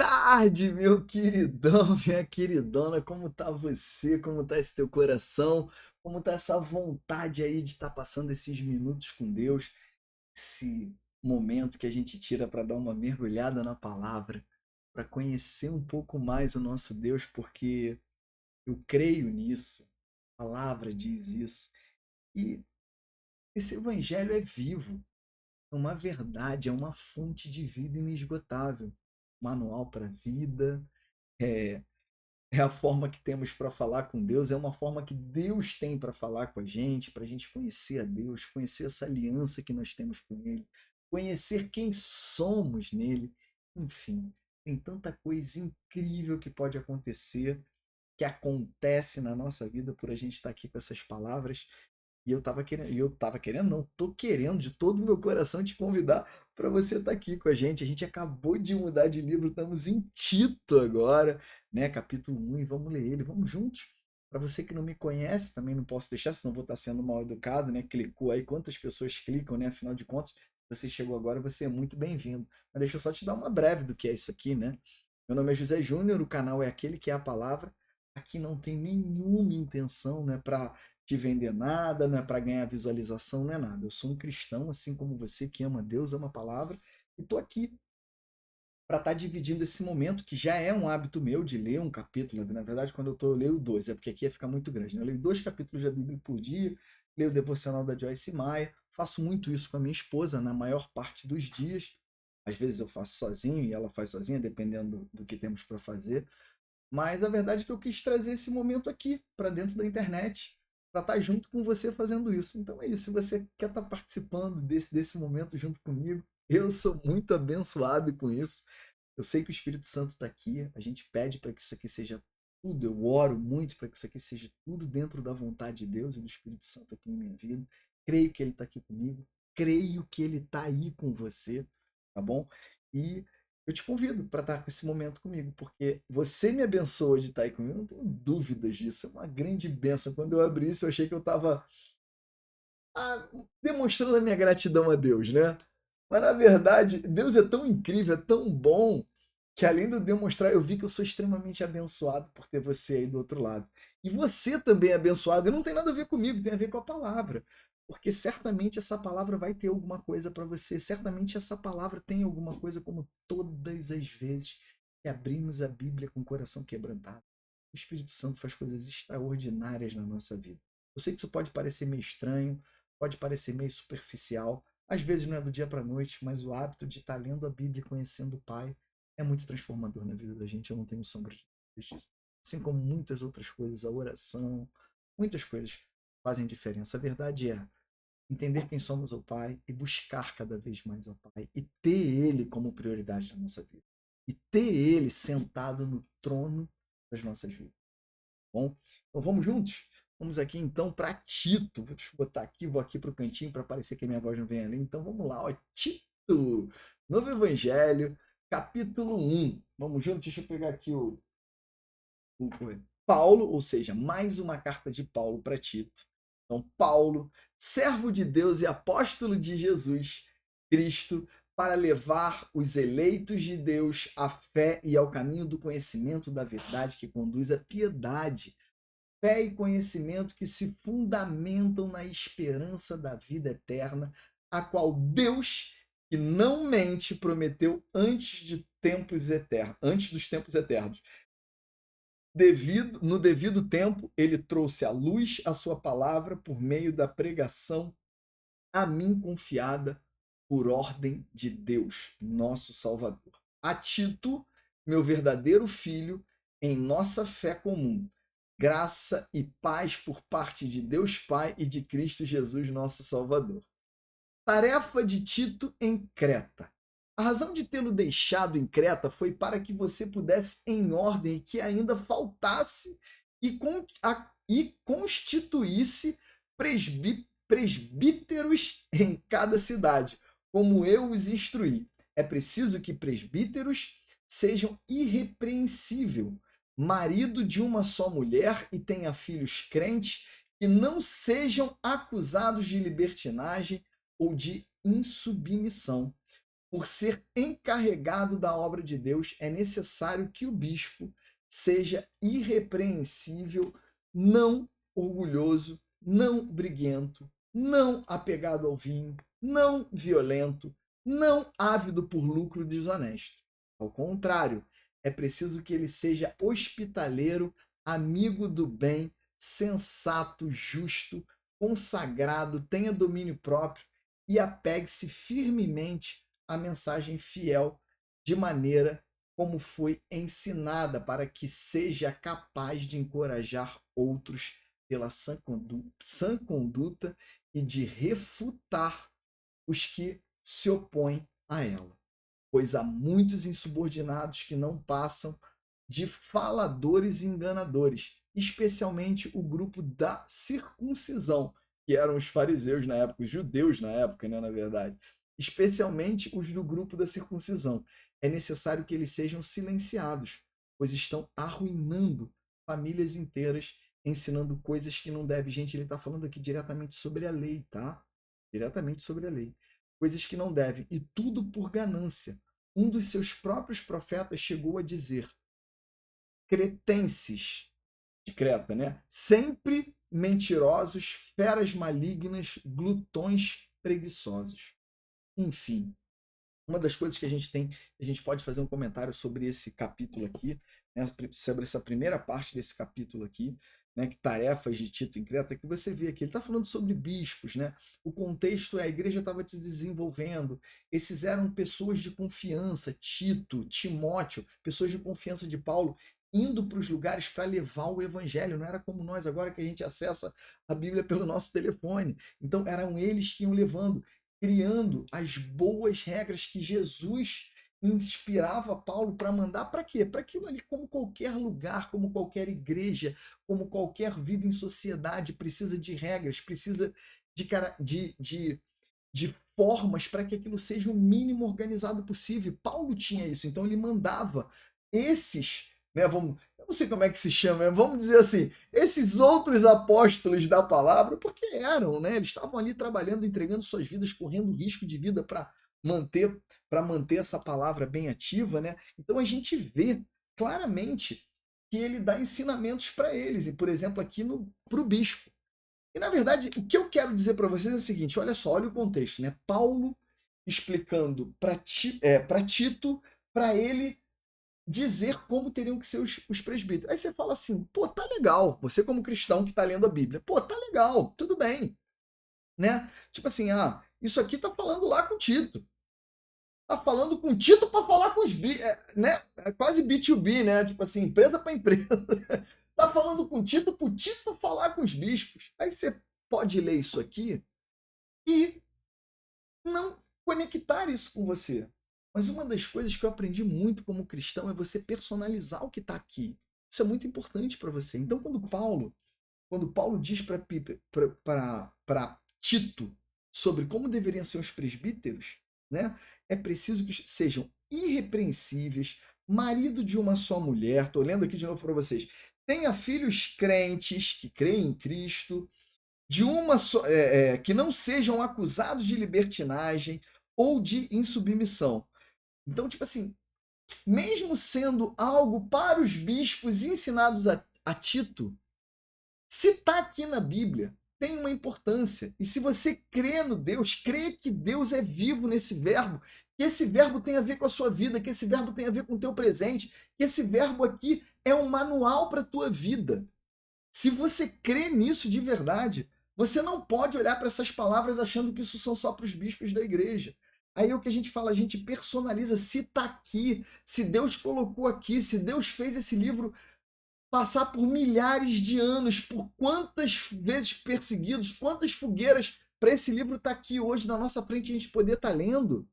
tarde, meu queridão, minha queridona. Como tá você? Como tá esse teu coração? Como tá essa vontade aí de estar passando esses minutos com Deus? Esse momento que a gente tira para dar uma mergulhada na palavra, para conhecer um pouco mais o nosso Deus, porque eu creio nisso. A palavra diz isso. E esse evangelho é vivo, é uma verdade, é uma fonte de vida inesgotável. Manual para a vida, é, é a forma que temos para falar com Deus, é uma forma que Deus tem para falar com a gente, para a gente conhecer a Deus, conhecer essa aliança que nós temos com Ele, conhecer quem somos nele. Enfim, tem tanta coisa incrível que pode acontecer, que acontece na nossa vida por a gente estar aqui com essas palavras. E eu tava querendo, não, tô querendo de todo o meu coração te convidar para você estar aqui com a gente. A gente acabou de mudar de livro, estamos em Tito agora, né? Capítulo 1, e vamos ler ele, vamos juntos. Para você que não me conhece, também não posso deixar, senão vou estar sendo mal educado, né? Clicou aí, quantas pessoas clicam, né? Afinal de contas, se você chegou agora, você é muito bem-vindo. Mas deixa eu só te dar uma breve do que é isso aqui, né? Meu nome é José Júnior, o canal é Aquele que é a Palavra. Aqui não tem nenhuma intenção, né, para te vender nada, não é para ganhar visualização, não é nada. Eu sou um cristão, assim como você, que ama Deus, ama a palavra, e estou aqui para estar dividindo esse momento, que já é um hábito meu de ler um capítulo. Na verdade, quando eu leio dois, é porque aqui ia ficar muito grande, né? Eu leio 2 capítulos da Bíblia por dia, leio o devocional da Joyce Meyer, faço muito isso com a minha esposa na maior parte dos dias. Às vezes eu faço sozinho e ela faz sozinha, dependendo do que temos para fazer. Mas a verdade é que eu quis trazer esse momento aqui, para dentro da internet, para estar junto com você fazendo isso. Então é isso. Se você quer estar participando desse momento junto comigo, eu sou muito abençoado com isso. Eu sei que o Espírito Santo está aqui. A gente pede para que isso aqui seja tudo. Eu oro muito para que isso aqui seja tudo dentro da vontade de Deus e do Espírito Santo aqui em minha vida. Creio que Ele está aqui comigo. Creio que Ele está aí com você, tá bom? E eu te convido para estar com esse momento comigo, porque você me abençoa de estar aí comigo, eu não tenho dúvidas disso, é uma grande bênção. Quando eu abri isso, eu achei que eu estava demonstrando a minha gratidão a Deus, né? Mas na verdade, Deus é tão incrível, é tão bom, que além de eu demonstrar, eu vi que eu sou extremamente abençoado por ter você aí do outro lado. E você também é abençoado, e não tem nada a ver comigo, tem a ver com a palavra. Porque certamente essa palavra vai ter alguma coisa para você, certamente essa palavra tem alguma coisa, como todas as vezes que abrimos a Bíblia com o coração quebrantado. O Espírito Santo faz coisas extraordinárias na nossa vida. Eu sei que isso pode parecer meio estranho, pode parecer meio superficial, às vezes não é do dia para a noite, mas o hábito de estar lendo a Bíblia e conhecendo o Pai é muito transformador na vida da gente, eu não tenho sombra de dúvidas disso. Assim como muitas outras coisas, a oração, muitas coisas fazem diferença. A verdade é entender quem somos ao Pai e buscar cada vez mais ao Pai e ter Ele como prioridade na nossa vida. E ter Ele sentado no trono das nossas vidas. Bom, então vamos juntos? Vamos aqui então para Tito. Vou te botar aqui, vou aqui para o cantinho para parecer que a minha voz não vem ali. Então vamos lá, ó. Tito, Novo Evangelho, capítulo 1. Vamos juntos? Deixa eu pegar aqui o Paulo, ou seja, mais uma carta de Paulo para Tito. Então, Paulo, servo de Deus e apóstolo de Jesus Cristo, para levar os eleitos de Deus à fé e ao caminho do conhecimento da verdade que conduz à piedade, fé e conhecimento que se fundamentam na esperança da vida eterna, a qual Deus, que não mente, prometeu antes dos tempos eternos. No devido tempo, ele trouxe à luz a sua palavra por meio da pregação a mim confiada por ordem de Deus, nosso Salvador. A Tito, meu verdadeiro filho, em nossa fé comum, graça e paz por parte de Deus Pai e de Cristo Jesus, nosso Salvador. Tarefa de Tito em Creta. A razão de tê-lo deixado em Creta foi para que você pudesse em ordem que ainda faltasse e constituísse presbíteros em cada cidade, como eu os instruí. É preciso que presbíteros sejam irrepreensíveis, marido de uma só mulher e tenha filhos crentes, que não sejam acusados de libertinagem ou de insubmissão, por ser encarregado da obra de Deus, é necessário que o bispo seja irrepreensível, não orgulhoso, não briguento, não apegado ao vinho, não violento, não ávido por lucro desonesto. Ao contrário, é preciso que ele seja hospitaleiro, amigo do bem, sensato, justo, consagrado, tenha domínio próprio e apegue-se firmemente à mensagem fiel, de maneira como foi ensinada, para que seja capaz de encorajar outros pela sã conduta e de refutar os que se opõem a ela. Pois há muitos insubordinados que não passam de faladores e enganadores, especialmente o grupo da circuncisão, que eram os fariseus na época, os judeus na época, né, na verdade. Especialmente os do grupo da circuncisão. É necessário que eles sejam silenciados, pois estão arruinando famílias inteiras, ensinando coisas que não devem. Gente, ele está falando aqui diretamente sobre a lei, tá? Diretamente sobre a lei. Coisas que não devem, e tudo por ganância. Um dos seus próprios profetas chegou a dizer: cretenses, de Creta, né? Sempre mentirosos, feras malignas, glutões preguiçosos. Enfim, uma das coisas que a gente tem, a gente pode fazer um comentário sobre esse capítulo aqui, né? Sobre essa primeira parte desse capítulo aqui, né? Que tarefas de Tito em Creta, que você vê aqui, ele está falando sobre bispos, né? O contexto é a igreja estava se desenvolvendo, esses eram pessoas de confiança, Tito, Timóteo, pessoas de confiança de Paulo, indo para os lugares para levar o evangelho, não era como nós agora que a gente acessa a Bíblia pelo nosso telefone. Então eram eles que iam levando, criando as boas regras que Jesus inspirava Paulo para mandar. Para quê? Para aquilo ali, como qualquer lugar, como qualquer igreja, como qualquer vida em sociedade, precisa de regras, precisa de formas para que aquilo seja o mínimo organizado possível. Paulo tinha isso, então ele mandava esses, né, eu não sei como é que se chama, vamos dizer assim, esses outros apóstolos da palavra, porque eram, né, eles estavam ali trabalhando, entregando suas vidas, correndo risco de vida para manter essa palavra bem ativa, né? Então a gente vê claramente que ele dá ensinamentos para eles, e por exemplo aqui para o bispo. E na verdade, o que eu quero dizer para vocês é o seguinte: olha só, olha o contexto, né? Paulo explicando para Tito, para ele dizer como teriam que ser os presbíteros. Aí você fala assim: pô, tá legal. Você, como cristão que está lendo a Bíblia, pô, tá legal, tudo bem, né? Tipo assim, isso aqui tá falando lá com Tito. Tá falando com Tito para falar com os né? É quase B2B, né? Tipo assim, empresa para empresa. Tá falando com Tito para o Tito falar com os bispos. Aí você pode ler isso aqui e não conectar isso com você. Mas uma das coisas que eu aprendi muito como cristão é você personalizar o que está aqui. Isso é muito importante para você. Então, quando Paulo diz para Tito sobre como deveriam ser os presbíteros, né, é preciso que sejam irrepreensíveis, marido de uma só mulher. Estou lendo aqui de novo para vocês. Tenha filhos crentes que creem em Cristo, de uma que não sejam acusados de libertinagem ou de insubmissão. Então, tipo assim, mesmo sendo algo para os bispos ensinados a Tito, se está aqui na Bíblia, tem uma importância. E se você crê no Deus, crê que Deus é vivo nesse verbo, que esse verbo tem a ver com a sua vida, que esse verbo tem a ver com o teu presente, que esse verbo aqui é um manual para a tua vida. Se você crê nisso de verdade, você não pode olhar para essas palavras achando que isso são só para os bispos da igreja. Aí é o que a gente fala, a gente personaliza. Se está aqui, se Deus colocou aqui, se Deus fez esse livro passar por milhares de anos, por quantas vezes perseguidos, quantas fogueiras para esse livro estar aqui hoje na nossa frente e a gente poder estar lendo.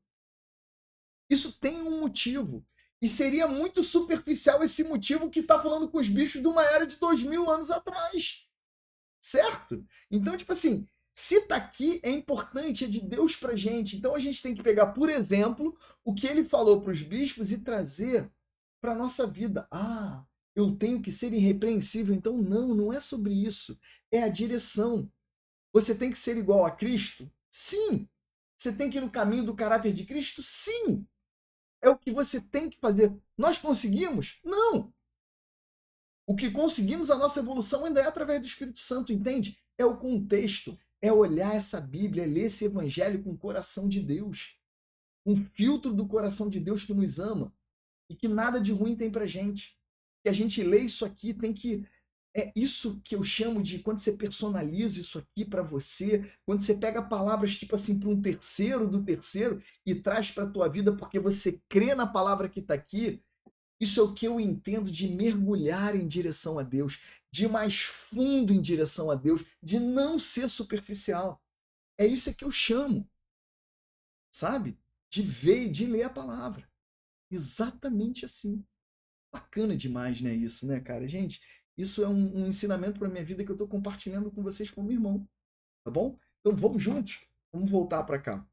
Isso tem um motivo. E seria muito superficial esse motivo que está falando com os bichos de uma era de 2000 anos atrás. Certo? Então, tipo assim, se tá aqui, é importante, é de Deus pra gente. Então a gente tem que pegar, por exemplo, o que ele falou para os bispos e trazer para nossa vida. Eu tenho que ser irrepreensível. Então, não é sobre isso. É a direção. Você tem que ser igual a Cristo? Sim. Você tem que ir no caminho do caráter de Cristo? Sim! É o que você tem que fazer. Nós conseguimos? Não! O que conseguimos, a nossa evolução ainda é através do Espírito Santo, entende? É o contexto, é olhar essa Bíblia, é ler esse Evangelho com o coração de Deus. Um filtro do coração de Deus que nos ama e que nada de ruim tem pra gente. E a gente lê isso aqui, tem que. É isso que eu chamo de quando você personaliza isso aqui para você, quando você pega palavras tipo assim para um terceiro do terceiro e traz para a tua vida porque você crê na palavra que está aqui. Isso é o que eu entendo de mergulhar em direção a Deus, de ir mais fundo em direção a Deus, de não ser superficial. É isso que eu chamo, sabe? De ver e de ler a palavra. Exatamente assim. Bacana demais, né, isso, né, cara? Gente, isso é um ensinamento para minha vida que eu estou compartilhando com vocês como irmão, tá bom? Então vamos juntos? Vamos voltar para cá.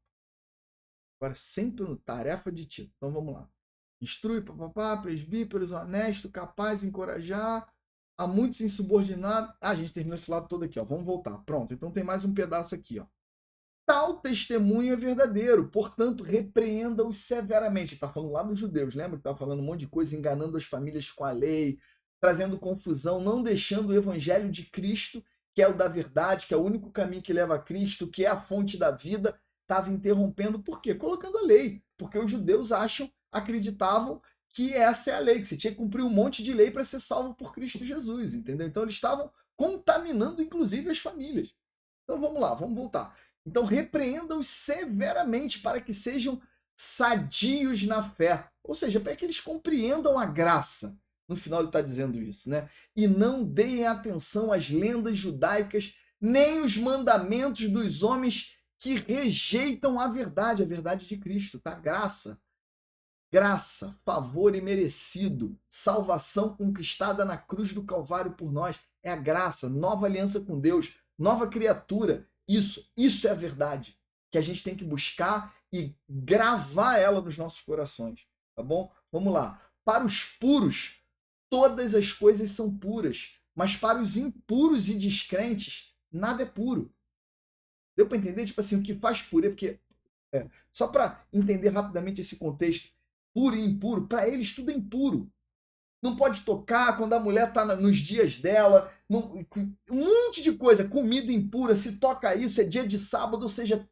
Agora sempre no tarefa de Tito. Então vamos lá. Instrui, papapá, presbíteros, honesto, capaz de encorajar, há muitos insubordinados. Ah, a gente terminou esse lado todo aqui, ó. Vamos voltar. Pronto, então tem mais um pedaço aqui, ó. Tal testemunho é verdadeiro, portanto, repreenda-os severamente. Está falando lá dos judeus, lembra que estava falando um monte de coisa, enganando as famílias com a lei, trazendo confusão, não deixando o evangelho de Cristo, que é o da verdade, que é o único caminho que leva a Cristo, que é a fonte da vida, estava interrompendo. Por quê? Colocando a lei. Porque os judeus acreditavam que essa é a lei, que você tinha que cumprir um monte de lei para ser salvo por Cristo Jesus, entendeu? Então eles estavam contaminando, inclusive, as famílias. Então vamos lá, vamos voltar. Então repreenda-os severamente para que sejam sadios na fé. Ou seja, para que eles compreendam a graça. No final ele está dizendo isso, né? E não deem atenção às lendas judaicas, nem os mandamentos dos homens que rejeitam a verdade de Cristo, tá? Graça, favor imerecido, salvação conquistada na cruz do Calvário por nós. É a graça, nova aliança com Deus, nova criatura. Isso é a verdade que a gente tem que buscar e gravar ela nos nossos corações, tá bom? Vamos lá. Para os puros, todas as coisas são puras, mas para os impuros e descrentes, nada é puro. Deu para entender? Tipo assim, o que faz puro é porque... só para entender rapidamente esse contexto, puro e impuro, para eles tudo é impuro. Não pode tocar quando a mulher está nos dias dela, um monte de coisa, comida impura, se toca isso, é dia de sábado, ou seja,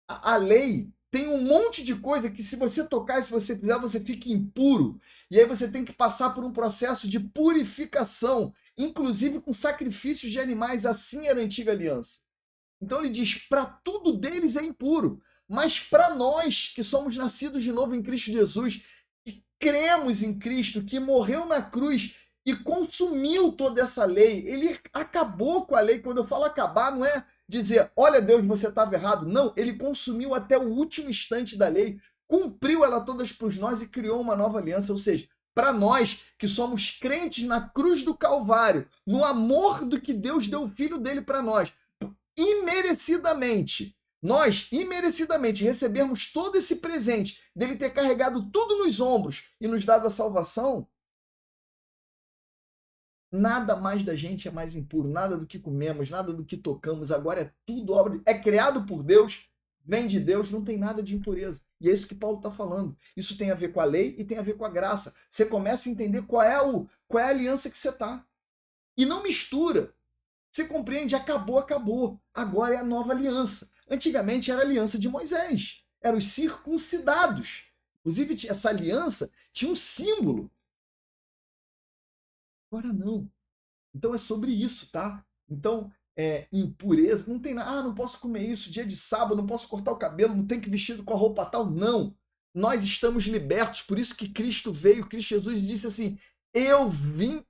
a lei tem um monte de coisa que se você tocar, se você fizer, você fica impuro. E aí você tem que passar por um processo de purificação, inclusive com sacrifícios de animais, assim era a antiga aliança. Então ele diz, para tudo deles é impuro, mas para nós que somos nascidos de novo em Cristo Jesus, cremos em Cristo, que morreu na cruz e consumiu toda essa lei. Ele acabou com a lei. Quando eu falo acabar, não é dizer, olha Deus, você estava errado. Não, ele consumiu até o último instante da lei, cumpriu ela todas por nós e criou uma nova aliança. Ou seja, para nós que somos crentes na cruz do Calvário, no amor do que Deus deu o Filho dele para nós, imerecidamente, nós, imerecidamente, recebemos todo esse presente dele ter carregado tudo nos ombros e nos dado a salvação, nada mais da gente é mais impuro, nada do que comemos, nada do que tocamos, agora é tudo obra, é criado por Deus, vem de Deus, não tem nada de impureza. E é isso que Paulo está falando. Isso tem a ver com a lei e tem a ver com a graça. Você começa a entender qual é a aliança que você está. E não mistura. Você compreende? Acabou, acabou. Agora é a nova aliança. Antigamente era a aliança de Moisés. Eram os circuncidados. Inclusive, essa aliança tinha um símbolo. Agora não. Então é sobre isso, tá? Então, impureza, não tem nada. Ah, não posso comer isso dia de sábado, não posso cortar o cabelo, não tem que vestir com a roupa tal. Não. Nós estamos libertos. Por isso que Cristo veio, Cristo Jesus disse assim, eu vim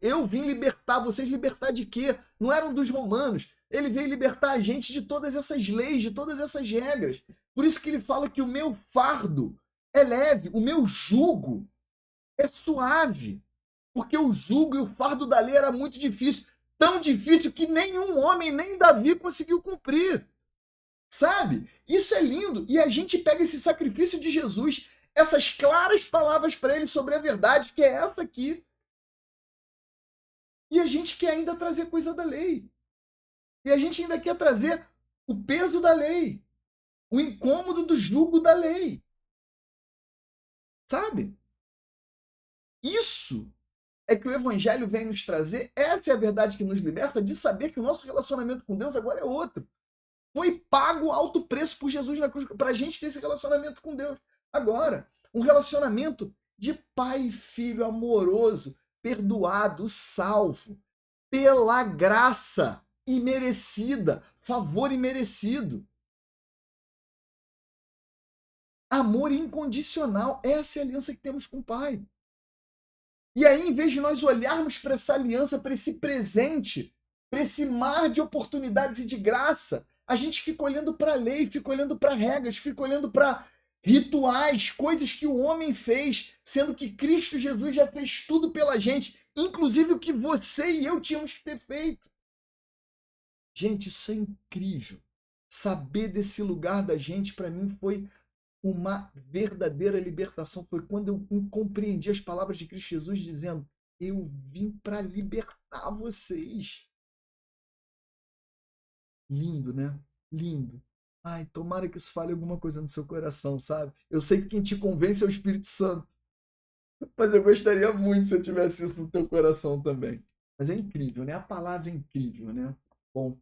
libertar vocês. Libertar de quê? Não eram dos romanos. Ele veio libertar a gente de todas essas leis, de todas essas regras. Por isso que ele fala que o meu fardo é leve, o meu jugo é suave. Porque o jugo e o fardo da lei era muito difícil. Tão difícil que nenhum homem, nem Davi, conseguiu cumprir. Sabe? Isso é lindo. E a gente pega esse sacrifício de Jesus, essas claras palavras para ele sobre a verdade, que é essa aqui, e a gente quer ainda trazer coisa da lei. E a gente ainda quer trazer o peso da lei. o incômodo do jugo da lei. Sabe? Isso é que o evangelho vem nos trazer. Essa é a verdade que nos liberta de saber que o nosso relacionamento com Deus agora é outro. Foi pago alto preço por Jesus na cruz para a gente ter esse relacionamento com Deus. Agora, um relacionamento de pai e filho amoroso, perdoado, salvo, pela graça imerecida, favor imerecido. Amor incondicional. Essa é a aliança que temos com o Pai. E aí, em vez de nós olharmos para essa aliança, para esse presente, para esse mar de oportunidades e de graça, a gente fica olhando para a lei, fica olhando para regras, fica olhando para rituais, coisas que o homem fez, sendo que Cristo Jesus já fez tudo pela gente, inclusive o que você e eu tínhamos que ter feito. Gente, isso é incrível. Saber desse lugar da gente, para mim, foi uma verdadeira libertação. Foi quando eu compreendi as palavras de Cristo Jesus dizendo: eu vim para libertar vocês. Lindo, né? Lindo. Ai, tomara que isso fale alguma coisa no seu coração, sabe? Eu sei que quem te convence é o Espírito Santo, mas eu gostaria muito se eu tivesse isso no teu coração também. Mas é incrível, né? A palavra é incrível, né? Bom,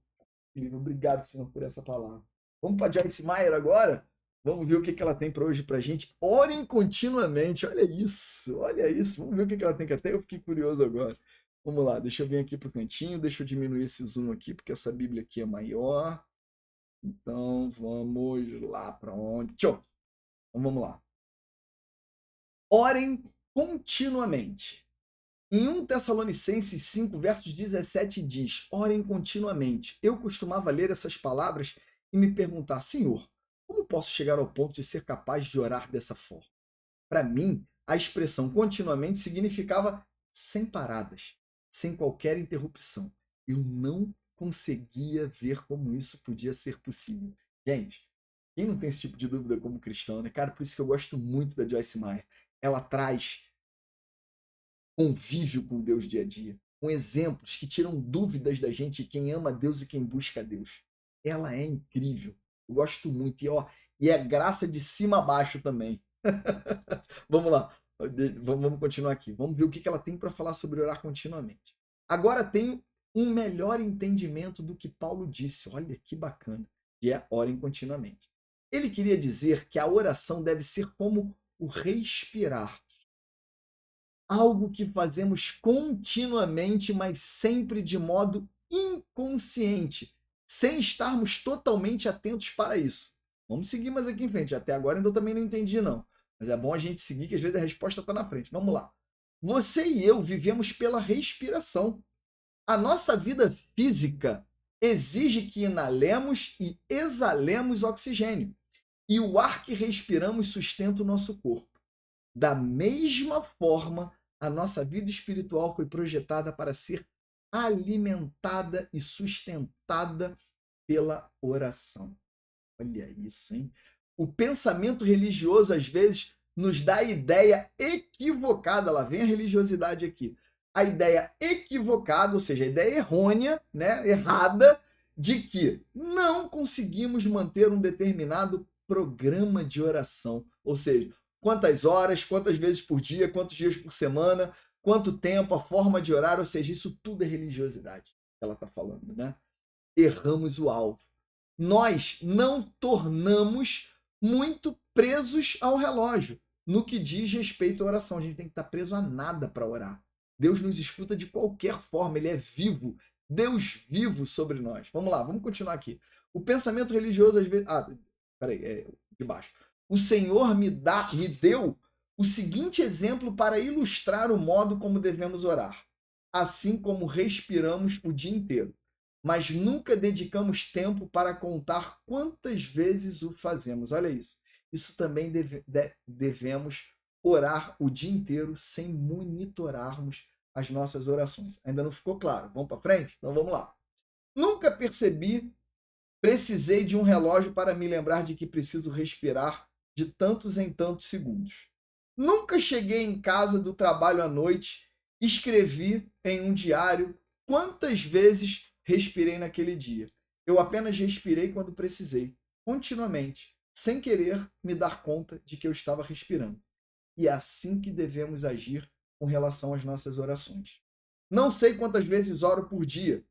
incrível. Obrigado, Senhor, por essa palavra. Vamos para Joyce Meyer agora? Vamos ver o que ela tem para hoje para a gente. Orem continuamente. Olha isso, olha isso. Vamos ver o que ela tem que até eu fiquei curioso agora. Vamos lá, deixa eu vir aqui para o cantinho, deixa eu diminuir esse zoom aqui, porque essa Bíblia aqui é maior. Então, vamos lá para onde? Tchau! Então, vamos lá. Orem continuamente. Em 1 Tessalonicenses 5, versos 17 diz: orem continuamente. Eu costumava ler essas palavras e me perguntar: Senhor, como posso chegar ao ponto de ser capaz de orar dessa forma? Para mim, a expressão continuamente significava sem paradas, sem qualquer interrupção. Eu não conseguia ver como isso podia ser possível. Gente, quem não tem esse tipo de dúvida como cristão, né? Cara, por isso que eu gosto muito da Joyce Meyer. Ela traz convívio com Deus dia a dia, com exemplos que tiram dúvidas da gente, quem ama Deus e quem busca Deus. Ela é incrível. Eu gosto muito. E é graça de cima a baixo também. Vamos lá. Vamos continuar aqui. Vamos ver o que ela tem para falar sobre orar continuamente. Agora tenho um melhor entendimento do que Paulo disse. Olha que bacana. Que é orem continuamente. Ele queria dizer que a oração deve ser como o respirar, algo que fazemos continuamente, mas sempre de modo inconsciente, sem estarmos totalmente atentos para isso. Vamos seguir mais aqui em frente. Até agora ainda eu também não entendi, não. Mas é bom a gente seguir, que às vezes a resposta está na frente. Vamos lá. Você e eu vivemos pela respiração. A nossa vida física exige que inalemos e exalemos oxigênio. E o ar que respiramos sustenta o nosso corpo. Da mesma forma, a nossa vida espiritual foi projetada para ser alimentada e sustentada pela oração. Olha isso, hein? O pensamento religioso, às vezes, nos dá a ideia equivocada, lá vem a religiosidade aqui, a ideia equivocada, ou seja, a ideia errônea, né, errada, de que não conseguimos manter um determinado programa de oração. Ou seja, quantas horas, quantas vezes por dia, quantos dias por semana, quanto tempo, a forma de orar, ou seja, isso tudo é religiosidade que ela está falando, né? Erramos o alvo. Nós não tornamos muito presos ao relógio no que diz respeito à oração. A gente tem que estar preso a nada para orar. Deus nos escuta de qualquer forma, ele é vivo, Deus vivo sobre nós. Vamos lá, vamos continuar aqui. O pensamento religioso às vezes. Peraí, de baixo. O Senhor me deu o seguinte exemplo para ilustrar o modo como devemos orar, assim como respiramos o dia inteiro, mas nunca dedicamos tempo para contar quantas vezes o fazemos. Olha isso. Isso também devemos orar o dia inteiro sem monitorarmos as nossas orações. Ainda não ficou claro? Vamos para frente? Então vamos lá. Nunca precisei de um relógio para me lembrar de que preciso respirar de tantos em tantos segundos. Nunca cheguei em casa do trabalho à noite, escrevi em um diário quantas vezes respirei naquele dia. Eu apenas respirei quando precisei, continuamente. sem querer me dar conta de que eu estava respirando. E é assim que devemos agir com relação às nossas orações. Não sei quantas vezes oro por dia,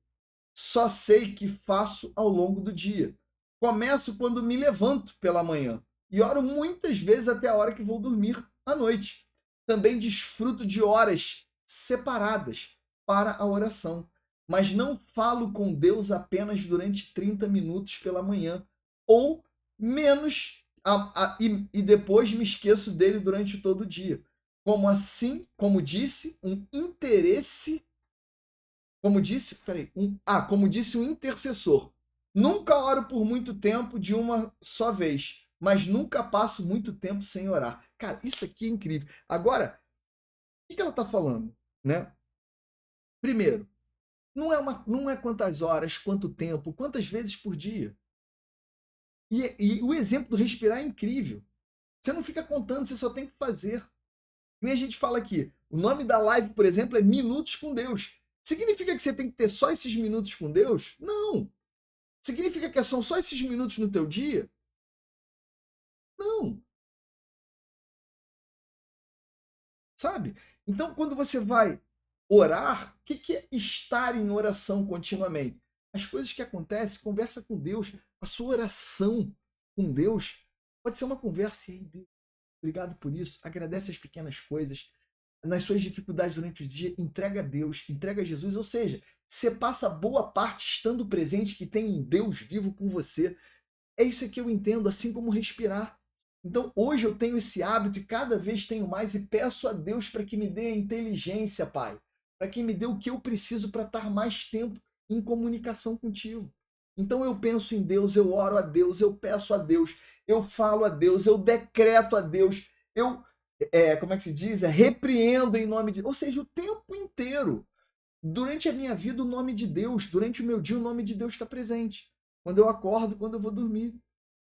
só sei que faço ao longo do dia. Começo quando me levanto pela manhã e oro muitas vezes até a hora que vou dormir à noite. Também desfruto de horas separadas para a oração, mas não falo com Deus apenas durante 30 minutos pela manhã ou menos e depois me esqueço dele durante todo o dia. Como assim, como disse, um interesse como disse um intercessor, nunca oro por muito tempo de uma só vez, mas nunca passo muito tempo sem orar. Cara, isso aqui é incrível. Agora, o que ela está falando, né? Primeiro, não é quantas horas, quanto tempo, quantas vezes por dia. E o exemplo do respirar é incrível. Você não fica contando, você só tem que fazer. Nem a gente fala aqui, o nome da live, por exemplo, é Minutos com Deus. Significa que você tem que ter só esses minutos com Deus? Não. Significa que são só esses minutos no teu dia? Não. Sabe? Então, quando você vai orar, o que é estar em oração continuamente? As coisas que acontecem, conversa com Deus. A sua oração com Deus pode ser uma conversa. E aí, Deus, obrigado por isso. Agradece as pequenas coisas. Nas suas dificuldades durante o dia, entrega a Deus, entrega a Jesus. Ou seja, você passa boa parte estando presente que tem um Deus vivo com você. É isso que eu entendo, assim como respirar. Então, hoje eu tenho esse hábito e cada vez tenho mais e peço a Deus para que me dê a inteligência, Pai, para que me dê o que eu preciso para estar mais tempo em comunicação contigo. Então eu penso em Deus, eu oro a Deus, eu peço a Deus, eu falo a Deus, eu decreto a Deus, eu, como é que se diz? Repreendo em nome de... Ou seja, o tempo inteiro. Durante a minha vida, o nome de Deus, durante o meu dia, o nome de Deus está presente. Quando eu acordo, quando eu vou dormir.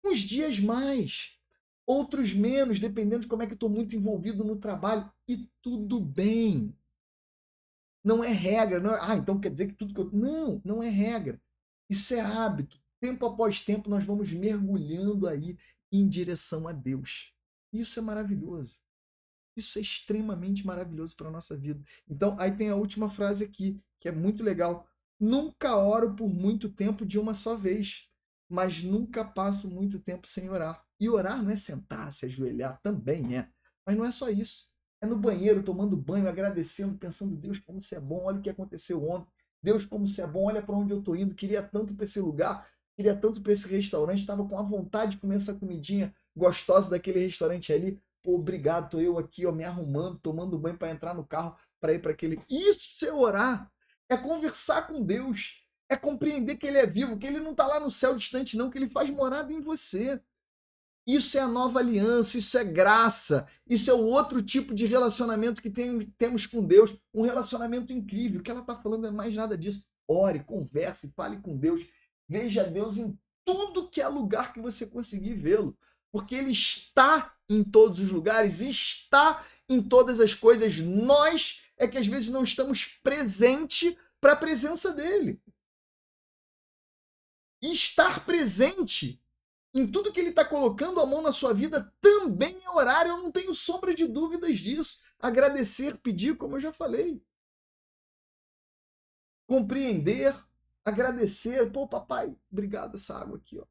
Uns dias mais, outros menos, dependendo de como é que eu estou muito envolvido no trabalho. E tudo bem. Não é regra. Não é, então quer dizer que tudo que eu... Não, não é regra. Isso é hábito. Tempo após tempo, nós vamos mergulhando aí em direção a Deus. Isso é maravilhoso. Isso é extremamente maravilhoso para a nossa vida. Então, aí tem a última frase aqui, que é muito legal. Nunca oro por muito tempo de uma só vez, mas nunca passo muito tempo sem orar. E orar não é sentar, se ajoelhar, também é. Mas não é só isso. É no banheiro, tomando banho, agradecendo, pensando, Deus, como você é bom, olha o que aconteceu ontem. Deus, como você é bom, olha para onde eu estou indo. Queria tanto para esse lugar, queria tanto para esse restaurante, estava com a vontade de comer essa comidinha gostosa daquele restaurante ali. Pô, obrigado, tô eu aqui, ó, me arrumando, tomando banho para entrar no carro, para ir para aquele. Isso é orar. É conversar com Deus. É compreender que Ele é vivo, que Ele não está lá no céu distante, não, que Ele faz morada em você. Isso é a nova aliança, isso é graça, isso é o outro tipo de relacionamento que temos com Deus, um relacionamento incrível. O que ela está falando é mais nada disso. Ore, converse, fale com Deus, veja Deus em tudo que é lugar que você conseguir vê-lo, porque Ele está em todos os lugares, está em todas as coisas. Nós é que às vezes não estamos presente para a presença dEle. E estar presente em tudo que ele está colocando a mão na sua vida também é orar. Eu não tenho sombra de dúvidas disso. Agradecer, pedir, como eu já falei. Compreender, agradecer. Pô, papai, obrigado essa água aqui. Ó.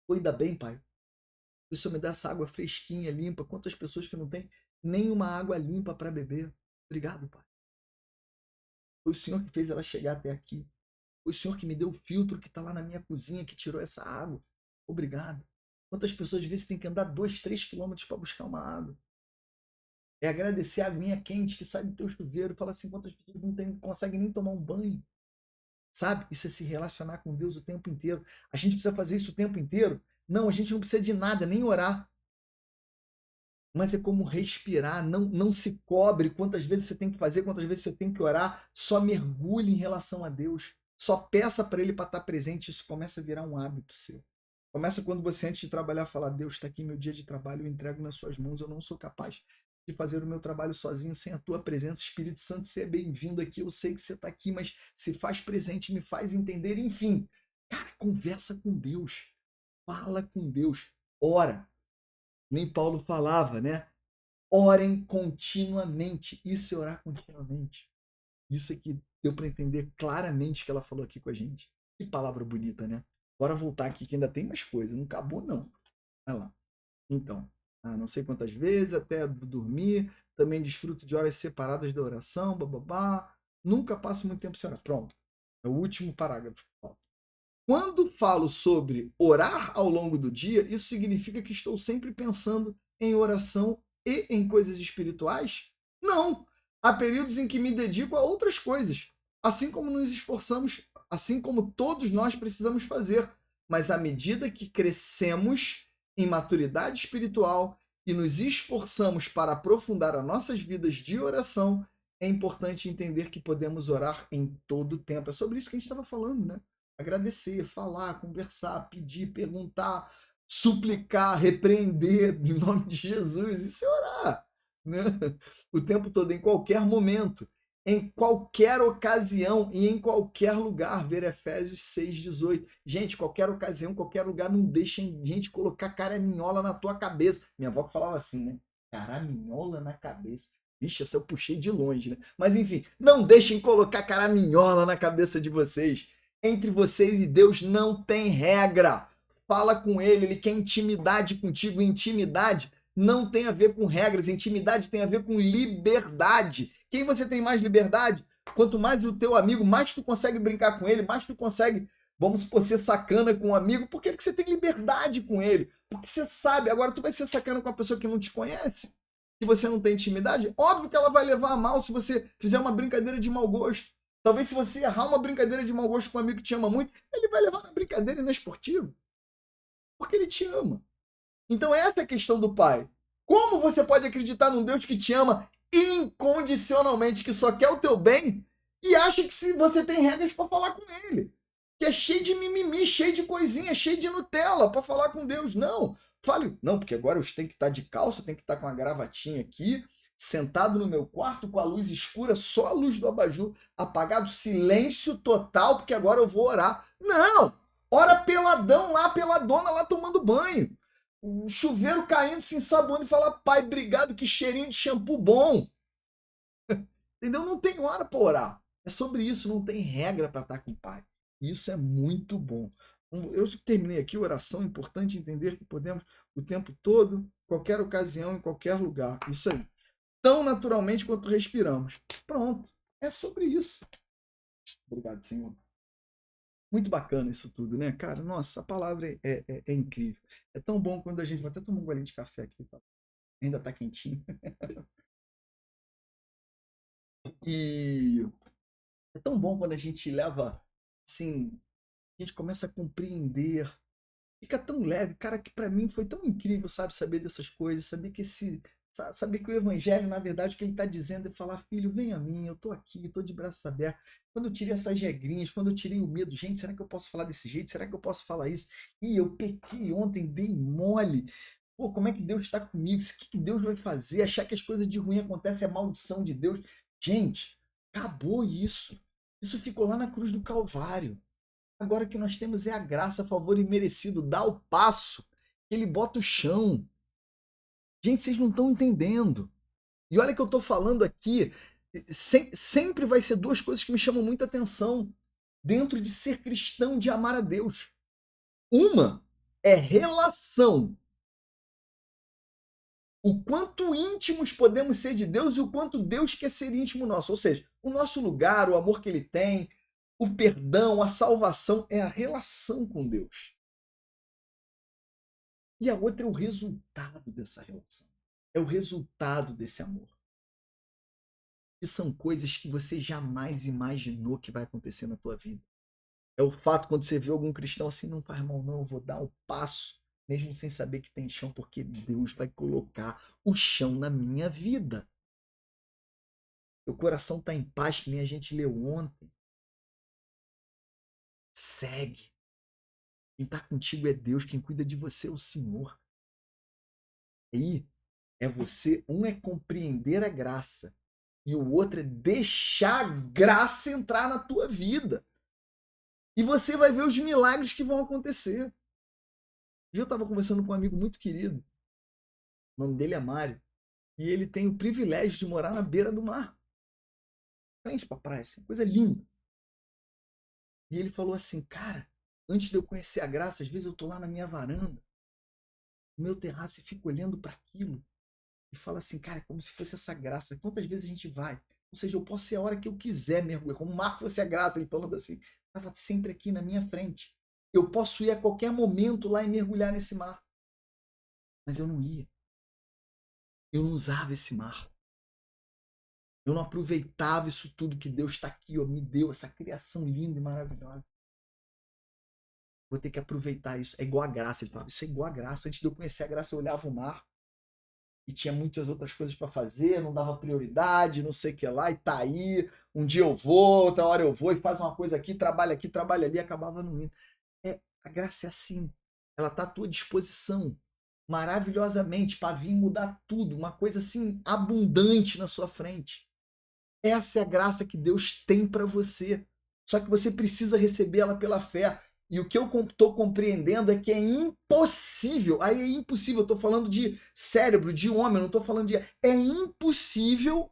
Cuida bem, pai. O Senhor me dá essa água fresquinha, limpa. Quantas pessoas que não têm nenhuma água limpa para beber. Obrigado, pai. Foi o Senhor que fez ela chegar até aqui. Foi o Senhor que me deu o filtro que está lá na minha cozinha, que tirou essa água. Obrigado. Quantas pessoas, às vezes, têm que andar 2, 3 quilômetros para buscar uma água? É agradecer a aguinha quente que sai do teu chuveiro. Fala assim, quantas pessoas não conseguem nem tomar um banho? Sabe? Isso é se relacionar com Deus o tempo inteiro. A gente precisa fazer isso o tempo inteiro? Não, a gente não precisa de nada, nem orar. Mas é como respirar, não se cobre quantas vezes você tem que fazer, quantas vezes você tem que orar. Só mergulhe em relação a Deus. Só peça para Ele para estar presente. Isso começa a virar um hábito seu. Começa quando você, antes de trabalhar, falar: Deus, está aqui meu dia de trabalho, eu entrego nas suas mãos, eu não sou capaz de fazer o meu trabalho sozinho, sem a tua presença. Espírito Santo, você é bem-vindo aqui, eu sei que você está aqui, mas se faz presente, me faz entender, enfim. Cara, conversa com Deus. Fala com Deus. Ora. Nem Paulo falava, né? Orem continuamente. Isso é orar continuamente. Isso aqui deu para entender claramente que ela falou aqui com a gente. Que palavra bonita, né? Bora voltar aqui que ainda tem mais coisa. Não acabou, não. Vai lá. Então, não sei quantas vezes, até dormir. Também desfruto de horas separadas da oração. Bababá. Nunca passo muito tempo sem orar. Pronto. É o último parágrafo. Quando falo sobre orar ao longo do dia, isso significa que estou sempre pensando em oração e em coisas espirituais? Não! Há períodos em que me dedico a outras coisas, assim como nos esforçamos, assim como todos nós precisamos fazer. Mas à medida que crescemos em maturidade espiritual e nos esforçamos para aprofundar as nossas vidas de oração, é importante entender que podemos orar em todo o tempo. É sobre isso que a gente estava falando, né? Agradecer, falar, conversar, pedir, perguntar, suplicar, repreender em nome de Jesus. Isso é orar, né? O tempo todo, em qualquer momento, em qualquer ocasião e em qualquer lugar. Ver Efésios 6,18. Gente, qualquer ocasião, qualquer lugar, não deixem gente colocar caraminhola na tua cabeça. Minha avó falava assim, né? Caraminhola na cabeça. Vixe, essa eu puxei de longe, né? Mas enfim, não deixem colocar caraminhola na cabeça de vocês. Entre vocês e Deus não tem regra. Fala com ele quer intimidade contigo. Intimidade não tem a ver com regras, intimidade tem a ver com liberdade. Quem você tem mais liberdade? Quanto mais o teu amigo, mais tu consegue brincar com ele, mais tu consegue, vamos supor, ser sacana com um amigo. Por quê? Porque você tem liberdade com ele. Porque você sabe. Agora tu vai ser sacana com uma pessoa que não te conhece, que você não tem intimidade. Óbvio que ela vai levar a mal se você fizer uma brincadeira de mau gosto. Talvez se você errar uma brincadeira de mau gosto com um amigo que te ama muito, ele vai levar na brincadeira inesportiva. Porque ele te ama. Então essa é a questão do pai. Como você pode acreditar num Deus que te ama incondicionalmente, que só quer o teu bem, e acha que se você tem regras para falar com ele? Que é cheio de mimimi, cheio de coisinha, cheio de Nutella para falar com Deus. Não. Fale, não, porque agora eu tenho que estar de calça, tenho que estar com uma gravatinha aqui, sentado no meu quarto com a luz escura, só a luz do abajur apagado, silêncio total, porque agora eu vou orar. Não! Ora peladão lá, peladona lá tomando banho. O chuveiro caindo, se ensaboando e fala, pai, obrigado, que cheirinho de shampoo bom. Entendeu? Não tem hora para orar. É sobre isso, não tem regra para estar com o pai. Isso é muito bom. Eu terminei aqui, oração, importante entender que podemos o tempo todo, qualquer ocasião, em qualquer lugar. Isso aí. Tão naturalmente quanto respiramos. Pronto. É sobre isso. Obrigado, Senhor. Muito bacana isso tudo, né, cara? Nossa, a palavra é incrível. É tão bom quando a gente... Vou até tomar um golinho de café aqui, tá? Ainda tá quentinho. E é tão bom quando a gente leva, assim, a gente começa a compreender. Fica tão leve, cara, que pra mim foi tão incrível, sabe, saber dessas coisas, saber que o evangelho, na verdade, o que ele está dizendo é falar, filho, vem a mim, eu tô aqui, tô de braços abertos. Quando eu tirei essas regrinhas, quando eu tirei o medo, gente, será que eu posso falar desse jeito? Será que eu posso falar isso? Ih, eu pequei ontem, dei mole. Pô, como é que Deus está comigo? O que Deus vai fazer? Achar que as coisas de ruim acontecem é maldição de Deus. Gente, acabou isso. Isso ficou lá na cruz do Calvário. Agora o que nós temos é a graça, favor imerecido. Dá o passo, ele bota o chão. Gente, vocês não estão entendendo. E olha que eu estou falando aqui, sempre vai ser duas coisas que me chamam muita atenção dentro de ser cristão, de amar a Deus. Uma é relação. O quanto íntimos podemos ser de Deus e o quanto Deus quer ser íntimo nosso. Ou seja, o nosso lugar, o amor que ele tem, o perdão, a salvação, é a relação com Deus. E a outra é o resultado dessa relação. É o resultado desse amor. Que são coisas que você jamais imaginou que vai acontecer na tua vida. É o fato quando você vê algum cristão assim, não faz mal não, eu vou dar o passo, mesmo sem saber que tem chão, porque Deus vai colocar o chão na minha vida. Meu coração está em paz, que nem a gente leu ontem. Segue. Quem está contigo é Deus, quem cuida de você é o Senhor. Aí é você, um é compreender a graça e o outro é deixar a graça entrar na tua vida. E você vai ver os milagres que vão acontecer. Eu estava conversando com um amigo muito querido, o nome dele é Mário, e ele tem o privilégio de morar na beira do mar, frente pra praia, assim, coisa linda. E ele falou assim, cara, antes de eu conhecer a graça, às vezes eu tô lá na minha varanda, no meu terraço, e fico olhando para aquilo e falo assim, cara, é como se fosse essa graça. Quantas vezes a gente vai? Ou seja, eu posso ir a hora que eu quiser mergulhar, como o mar fosse a graça, ele falando assim, estava sempre aqui na minha frente. Eu posso ir a qualquer momento lá e mergulhar nesse mar. Mas eu não ia. Eu não usava esse mar. Eu não aproveitava isso tudo que Deus está aqui, ó, me deu, essa criação linda e maravilhosa. Vou ter que aproveitar isso. É igual a graça. Ele falava, isso é igual a graça. Antes de eu conhecer a graça, eu olhava o mar e tinha muitas outras coisas para fazer, não dava prioridade, não sei o que lá, e tá aí. Um dia eu vou, outra hora eu vou, e faz uma coisa aqui, trabalha ali, acabava não indo. A graça é assim. Ela está à tua disposição, maravilhosamente, para vir mudar tudo, uma coisa assim abundante na sua frente. Essa é a graça que Deus tem para você. Só que você precisa receber ela pela fé. E o que eu estou compreendendo é que é impossível, aí é impossível, eu estou falando de cérebro, de homem, eu não estou falando de. É impossível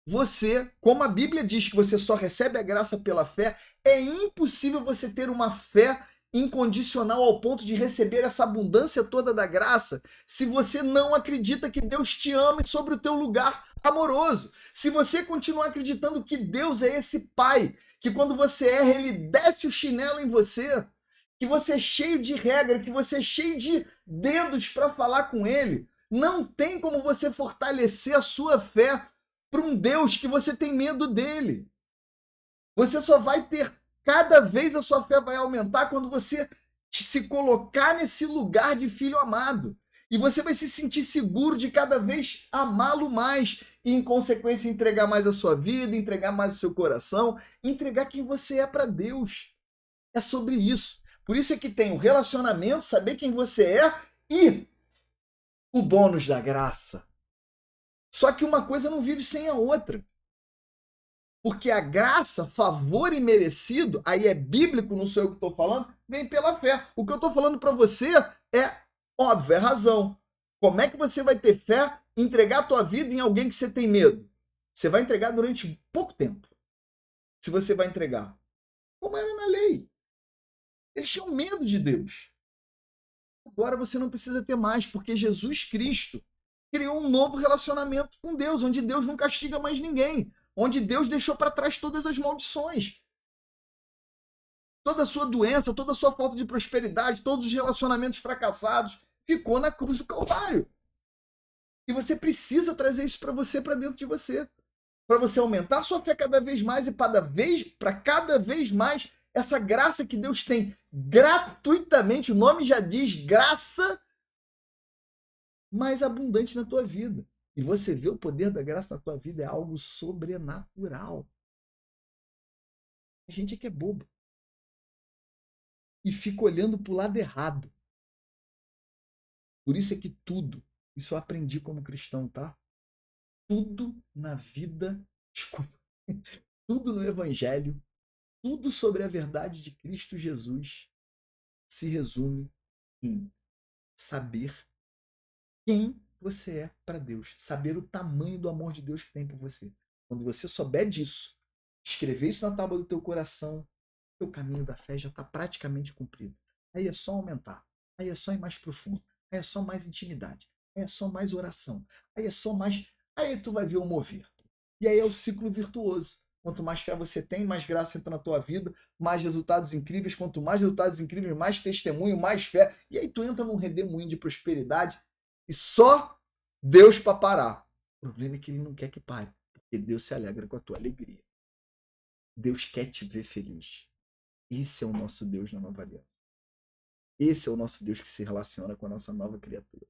você, como a Bíblia diz que você só recebe a graça pela fé, é impossível você ter uma fé incondicional ao ponto de receber essa abundância toda da graça se você não acredita que Deus te ama sobre o teu lugar amoroso. Se você continuar acreditando que Deus é esse pai, que quando você erra, ele desce o chinelo em você, que você é cheio de regra, que você é cheio de dedos para falar com ele, não tem como você fortalecer a sua fé para um Deus que você tem medo dele. Você só vai ter, cada vez a sua fé vai aumentar quando você se colocar nesse lugar de filho amado. E você vai se sentir seguro de cada vez amá-lo mais e, em consequência, entregar mais a sua vida, entregar mais o seu coração, entregar quem você é para Deus. É sobre isso. Por isso é que tem o relacionamento, saber quem você é e o bônus da graça. Só que uma coisa não vive sem a outra. Porque a graça, favor imerecido, aí é bíblico, não sou eu que estou falando, vem pela fé. O que eu estou falando para você é óbvio, é razão. Como é que você vai ter fé, entregar a tua vida em alguém que você tem medo? Você vai entregar durante pouco tempo. Se você vai entregar. Como era na lei. Eles tinham medo de Deus. Agora você não precisa ter mais, porque Jesus Cristo criou um novo relacionamento com Deus, onde Deus não castiga mais ninguém, onde Deus deixou para trás todas as maldições. Toda a sua doença, toda a sua falta de prosperidade, todos os relacionamentos fracassados, ficou na cruz do Calvário. E você precisa trazer isso para você, para dentro de você. Para você aumentar a sua fé cada vez mais e para cada vez mais essa graça que Deus tem gratuitamente, o nome já diz, graça mais abundante na tua vida. E você vê o poder da graça na tua vida é algo sobrenatural. A gente é que é bobo. E fica olhando para o lado errado. Por isso é que tudo, isso eu aprendi como cristão, tá? Tudo na vida, desculpa, tudo no Evangelho, tudo sobre a verdade de Cristo Jesus se resume em saber quem você é para Deus, saber o tamanho do amor de Deus que tem por você. Quando você souber disso, escrever isso na tábua do teu coração, o caminho da fé já está praticamente cumprido. Aí é só aumentar, aí é só ir mais profundo, aí é só mais intimidade, aí é só mais oração, aí é só mais. Aí tu vai ver o mover. E aí é o ciclo virtuoso. Quanto mais fé você tem, mais graça entra na tua vida, mais resultados incríveis. Quanto mais resultados incríveis, mais testemunho, mais fé. E aí tu entra num redemoinho de prosperidade e só Deus para parar. O problema é que ele não quer que pare, porque Deus se alegra com a tua alegria. Deus quer te ver feliz. Esse é o nosso Deus na nova aliança. Esse é o nosso Deus que se relaciona com a nossa nova criatura.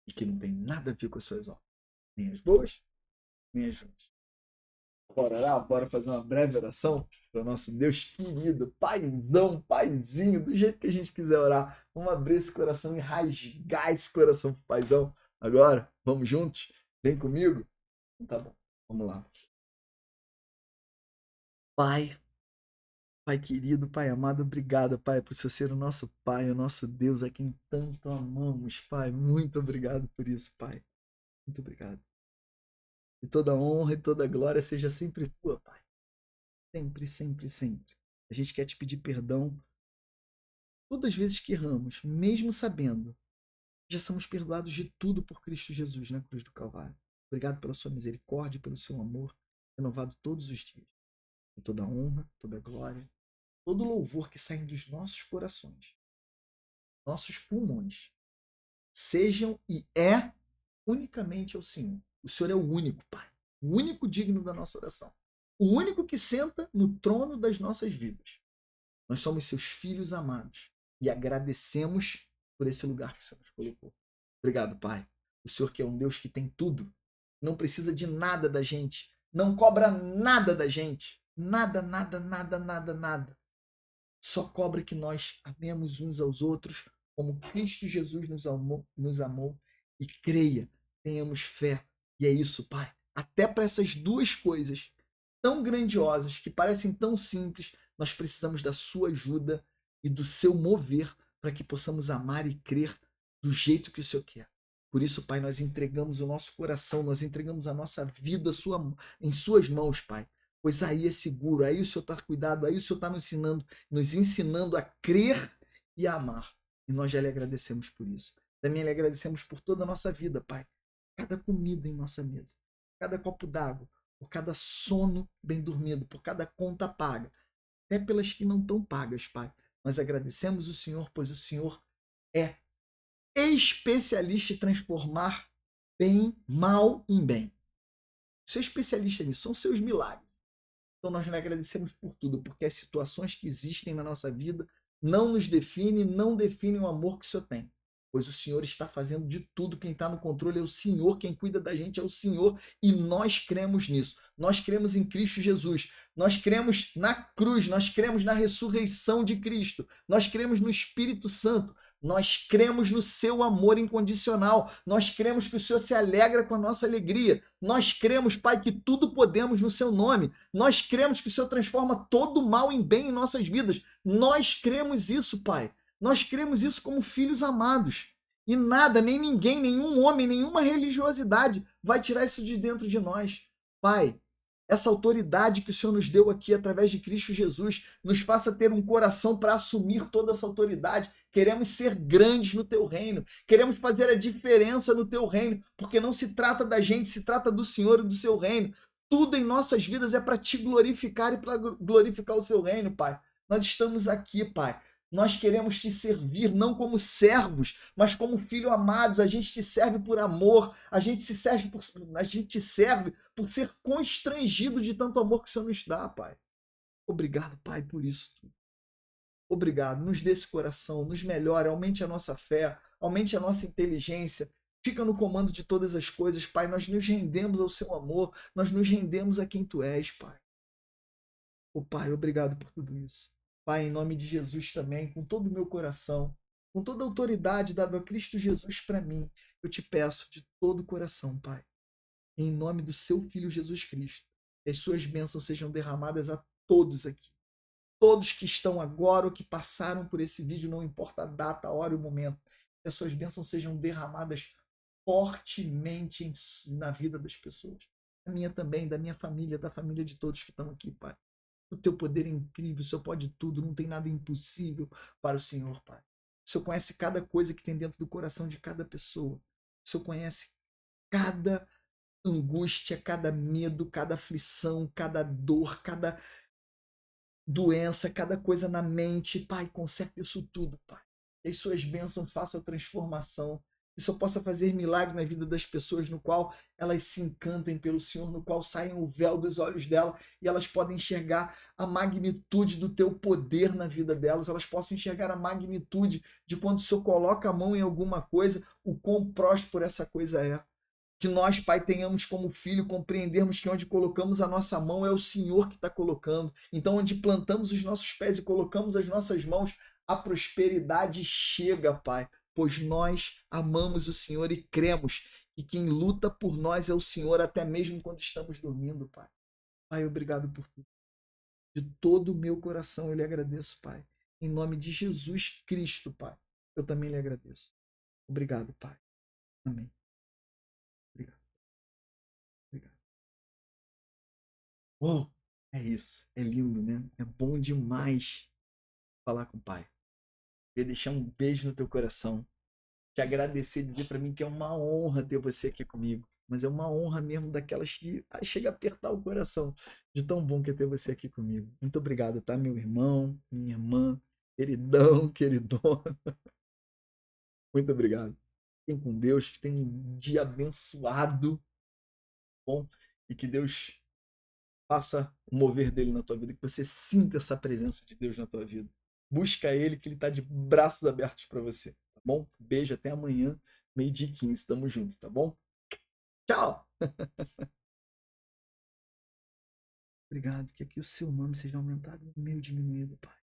E que não tem nada a ver com as suas obras. Nem as boas, nem as ruins. Bora orar? Bora fazer uma breve oração para o nosso Deus querido, paizão, paizinho, do jeito que a gente quiser orar. Vamos abrir esse coração e rasgar esse coração pro paizão. Agora, vamos juntos? Vem comigo? Tá bom, vamos lá. Pai Pai querido, Pai amado, obrigado, Pai, por você ser o nosso Pai, o nosso Deus, a quem tanto amamos, Pai. Muito obrigado por isso, Pai. Muito obrigado. E toda honra e toda glória seja sempre tua, Pai. Sempre, sempre, sempre. A gente quer te pedir perdão todas as vezes que erramos, mesmo sabendo que já somos perdoados de tudo por Cristo Jesus na cruz do Calvário. Obrigado pela sua misericórdia e pelo seu amor, renovado todos os dias. E toda honra, toda glória, todo louvor que sai dos nossos corações, nossos pulmões, sejam e é unicamente ao Senhor. O Senhor é o único, Pai. O único digno da nossa oração. O único que senta no trono das nossas vidas. Nós somos seus filhos amados e agradecemos por esse lugar que o Senhor nos colocou. Obrigado, Pai. O Senhor que é um Deus que tem tudo, não precisa de nada da gente, não cobra nada da gente. Nada, nada, nada, nada, nada. Só cobra que nós amemos uns aos outros como Cristo Jesus nos amou e creia, tenhamos fé. E é isso, Pai. Até para essas duas coisas tão grandiosas, que parecem tão simples, nós precisamos da sua ajuda e do seu mover para que possamos amar e crer do jeito que o Senhor quer. Por isso, Pai, nós entregamos o nosso coração, nós entregamos a nossa vida em suas mãos, Pai. Pois aí é seguro, aí o Senhor está cuidado, aí o Senhor está nos ensinando a crer e a amar. E nós já lhe agradecemos por isso. Também lhe agradecemos por toda a nossa vida, Pai. Cada comida em nossa mesa, cada copo d'água, por cada sono bem dormido, por cada conta paga, até pelas que não estão pagas, Pai. Nós agradecemos o Senhor, pois o Senhor é especialista em transformar mal em bem. Você é especialista nisso, são seus milagres. Então nós lhe agradecemos por tudo, porque as situações que existem na nossa vida não nos definem, não definem o amor que o Senhor tem. Pois o Senhor está fazendo de tudo, quem está no controle é o Senhor, quem cuida da gente é o Senhor, e nós cremos nisso. Nós cremos em Cristo Jesus, nós cremos na cruz, nós cremos na ressurreição de Cristo, nós cremos no Espírito Santo, nós cremos no seu amor incondicional, nós cremos que o Senhor se alegra com a nossa alegria, nós cremos, Pai, que tudo podemos no seu nome, nós cremos que o Senhor transforma todo mal em bem em nossas vidas, nós cremos isso, Pai. Nós cremos isso como filhos amados. E nada, nem ninguém, nenhum homem, nenhuma religiosidade vai tirar isso de dentro de nós. Pai, essa autoridade que o Senhor nos deu aqui através de Cristo Jesus, nos faça ter um coração para assumir toda essa autoridade. Queremos ser grandes no teu reino, queremos fazer a diferença no teu reino, porque não se trata da gente, se trata do Senhor e do seu reino. Tudo em nossas vidas é para te glorificar e para glorificar o seu reino, Pai. Nós estamos aqui, Pai. Nós queremos te servir não como servos, mas como filhos amados. A gente te serve por amor, a gente te serve por ser constrangido de tanto amor que o Senhor nos dá, Pai. Obrigado, Pai, por isso. Obrigado. Nos dê esse coração, nos melhore, aumente a nossa fé, aumente a nossa inteligência. Fica no comando de todas as coisas, Pai. Nós nos rendemos ao seu amor, nós nos rendemos a quem tu és, Pai. Pai, obrigado por tudo isso. Pai, em nome de Jesus também, com todo o meu coração, com toda a autoridade dada a Cristo Jesus para mim, eu te peço de todo o coração, Pai, em nome do seu Filho Jesus Cristo, que as suas bênçãos sejam derramadas a todos aqui. Todos que estão agora ou que passaram por esse vídeo, não importa a data, a hora e o momento, que as suas bênçãos sejam derramadas fortemente na vida das pessoas. A minha também, da minha família, da família de todos que estão aqui, Pai. O teu poder é incrível, o Senhor pode tudo, não tem nada impossível para o Senhor, Pai. O Senhor conhece cada coisa que tem dentro do coração de cada pessoa. O Senhor conhece cada angústia, cada medo, cada aflição, cada dor, cada doença, cada coisa na mente. Pai, conserta isso tudo, Pai. Que as suas bênçãos façam transformação. Que só possa fazer milagre na vida das pessoas, no qual elas se encantem pelo Senhor, no qual saia o véu dos olhos dela e elas podem enxergar a magnitude do teu poder na vida delas, elas possam enxergar a magnitude de quando o Senhor coloca a mão em alguma coisa, o quão próspero essa coisa é. Que nós, Pai, tenhamos como filho compreendermos que onde colocamos a nossa mão é o Senhor que está colocando. Então, onde plantamos os nossos pés e colocamos as nossas mãos, a prosperidade chega, Pai. Pois nós amamos o Senhor e cremos que quem luta por nós é o Senhor, até mesmo quando estamos dormindo, Pai. Pai, obrigado por tudo. De todo o meu coração eu lhe agradeço, Pai. Em nome de Jesus Cristo, Pai, eu também lhe agradeço. Obrigado, Pai. Amém. Obrigado. Obrigado. Oh, é isso. É lindo, né? É bom demais falar com o Pai. Queria deixar um beijo no teu coração. Te agradecer, dizer para mim que é uma honra ter você aqui comigo. Mas é uma honra mesmo daquelas que chega a apertar o coração de tão bom que é ter você aqui comigo. Muito obrigado, tá, meu irmão, minha irmã, queridão, queridona. Muito obrigado. Fiquem com Deus, que tenha um dia abençoado, bom, e que Deus faça o mover dele na tua vida, que você sinta essa presença de Deus na tua vida. Busca ele, que ele está de braços abertos para você, tá bom? Beijo, até amanhã, 12h15, tamo junto, tá bom? Tchau! Obrigado, que aqui o seu nome seja aumentado e o meu diminuído, Pai.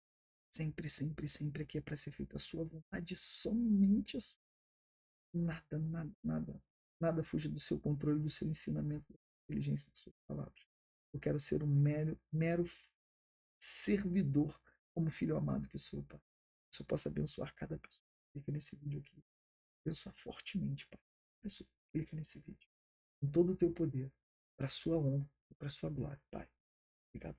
Sempre, sempre, sempre aqui é para ser feita a sua vontade, somente a sua. Nada, nada, nada, nada fuja do seu controle, do seu ensinamento, da sua inteligência, das suas palavras. Eu quero ser um mero servidor, como filho amado que sou, Pai. Que eu possa abençoar cada pessoa que clica nesse vídeo aqui. Abençoar fortemente, Pai. Pessoa que clica nesse vídeo. Com todo o teu poder, para a sua honra e para a sua glória, Pai. Obrigado.